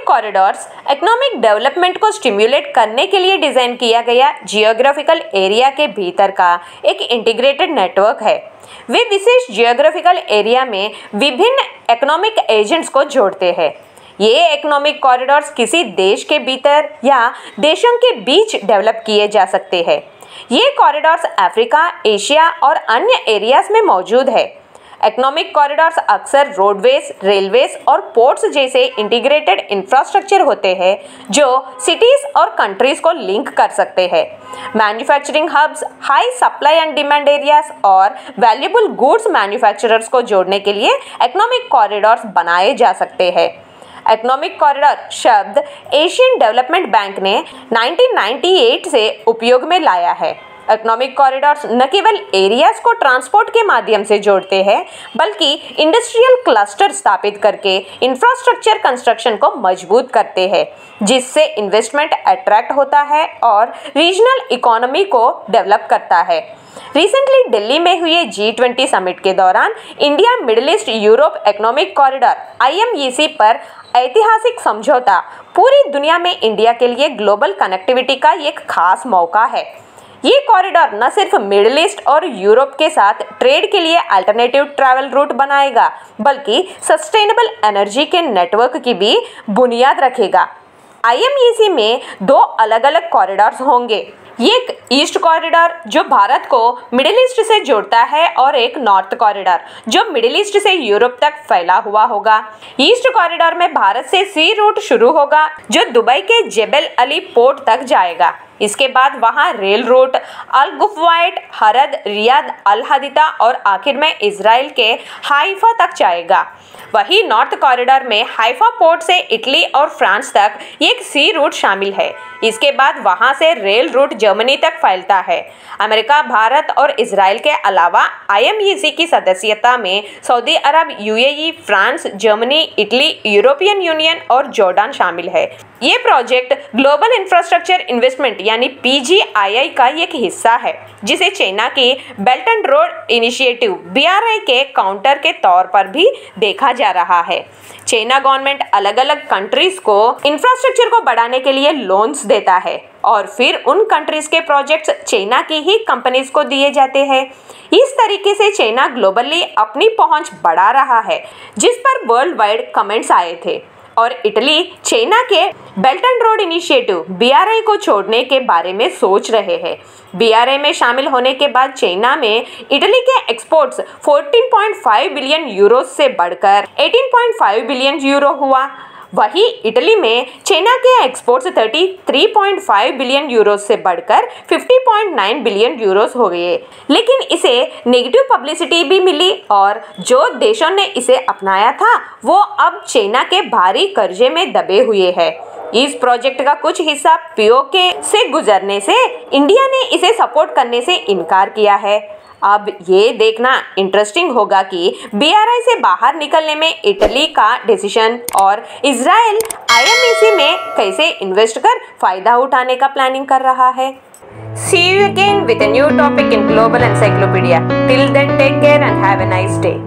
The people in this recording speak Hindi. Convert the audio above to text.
कॉरिडोर्स इकोनॉमिक डेवलपमेंट को स्टिम्युलेट करने के लिए डिजाइन किया गया जियोग्राफिकल एरिया के भीतर का एक इंटीग्रेटेड नेटवर्क है। वे विशेष जियोग्राफिकल एरिया में विभिन्न इकोनॉमिक एजेंट्स को जोड़ते हैं। ये इकोनॉमिक कॉरिडोर्स किसी देश के भीतर या देशों के बीच डेवलप किए जा सकते हैं। ये कॉरिडोर्स अफ्रीका, एशिया और अन्य एरियाज में मौजूद है। इकोनॉमिक कॉरिडोर्स अक्सर रोडवेज, रेलवेज और पोर्ट्स जैसे इंटीग्रेटेड इंफ्रास्ट्रक्चर होते हैं जो सिटीज और कंट्रीज को लिंक कर सकते हैं। Manufacturing hubs, high supply and demand areas और वैल्यूएबल गुड्स मैन्युफैक्चरर्स को जोड़ने के लिए इकोनॉमिक कॉरिडोर्स बनाए जा सकते हैं। इकोनॉमिक कॉरिडोर शब्द एशियन डेवलपमेंट बैंक ने 1998 से उपयोग में लाया है। इकोनॉमिक कॉरिडोर्स न केवल एरियाज को ट्रांसपोर्ट के माध्यम से जोड़ते हैं बल्कि इंडस्ट्रियल क्लस्टर स्थापित करके इंफ्रास्ट्रक्चर कंस्ट्रक्शन को मजबूत करते हैं, जिससे इन्वेस्टमेंट अट्रैक्ट होता है और रीजनल इकोनॉमी को डेवलप करता है। रिसेंटली दिल्ली में हुए G20 समिट के दौरान India middle east Europe economic corridor IMEC पर ऐतिहासिक समझौता पूरी दुनिया में इंडिया के लिए ग्लोबल कनेक्टिविटी का एक खास मौका है। ये कॉरिडोर न सिर्फ मिडिल ईस्ट और यूरोप के साथ ट्रेड के लिए अल्टरनेटिव ट्रैवल रूट बनाएगा बल्कि सस्टेनेबल एनर्जी के नेटवर्क की भी बुनियाद रखेगा। IMEC में दो अलग अलग कॉरिडोर्स होंगे, एक ईस्ट कॉरिडोर जो भारत को मिडिल ईस्ट से जोड़ता है और एक नॉर्थ कॉरिडोर जो मिडिल ईस्ट से यूरोप तक फैला हुआ होगा। ईस्ट कॉरिडोर में भारत से सी रूट शुरू होगा जो दुबई के जेबल अली पोर्ट तक जाएगा। इसके बाद वहां रेल रूट अल गुफवाइट, हरद, रियाद, अल हदीदा और आखिर में इजराइल के हाइफा तक जाएगा। वही नॉर्थ कॉरिडोर में हाइफा पोर्ट से इटली और फ्रांस तक एक सी रूट शामिल है। इसके बाद वहां से रेल रूट जर्मनी तक फैलता है। अमेरिका, भारत और इजराइल के अलावा IMEC की सदस्यता में सऊदी अरब, UAE, France, Germany, Italy, European union और जॉर्डन शामिल है। ये प्रोजेक्ट ग्लोबल इंफ्रास्ट्रक्चर इन्वेस्टमेंट यानी PGII का एक हिस्सा है, जिसे चाइना की belt and road initiative BRI के काउंटर के तौर पर भी देखा जा रहा है। चाइना गवर्नमेंट अलग अलग कंट्रीज को इंफ्रास्ट्रक्चर को बढ़ाने के लिए लोन्स देता है और फिर उन कंट्रीज के प्रोजेक्ट्स चाइना की ही कंपनीज को दिए जाते हैं। इस तरीके से चाइना ग्लोबली अपनी पहुंच बढ़ा रहा है, जिस पर वर्ल्ड वाइड कमेंट्स आए थे और इटली चाइना के belt and road initiative BRI को छोड़ने के बारे में सोच रहे हैं। BRI में शामिल होने के बाद चाइना में इटली के एक्सपोर्ट्स 14.5 बिलियन यूरो से बढ़कर 18.5 बिलियन यूरो हुआ। वही इटली में चाइना के एक्सपोर्ट्स 33.5 बिलियन यूरो से बढ़कर 50.9 बिलियन यूरोस हो गए। लेकिन इसे नेगेटिव पब्लिसिटी भी मिली और जो देशों ने इसे अपनाया था वो अब चाइना के भारी कर्जे में दबे हुए हैं। इस प्रोजेक्ट का कुछ हिस्सा POK से गुजरने से इंडिया ने इसे सपोर्ट करने से इनकार किया है। अब ये देखना इंटरेस्टिंग होगा कि BRI से बाहर निकलने में इटली का डिसीजन और इजराइल IMEC में कैसे इन्वेस्ट कर फायदा उठाने का प्लानिंग कर रहा है। See you again with a new topic in Global Encyclopedia. Till then, take care and have a nice day.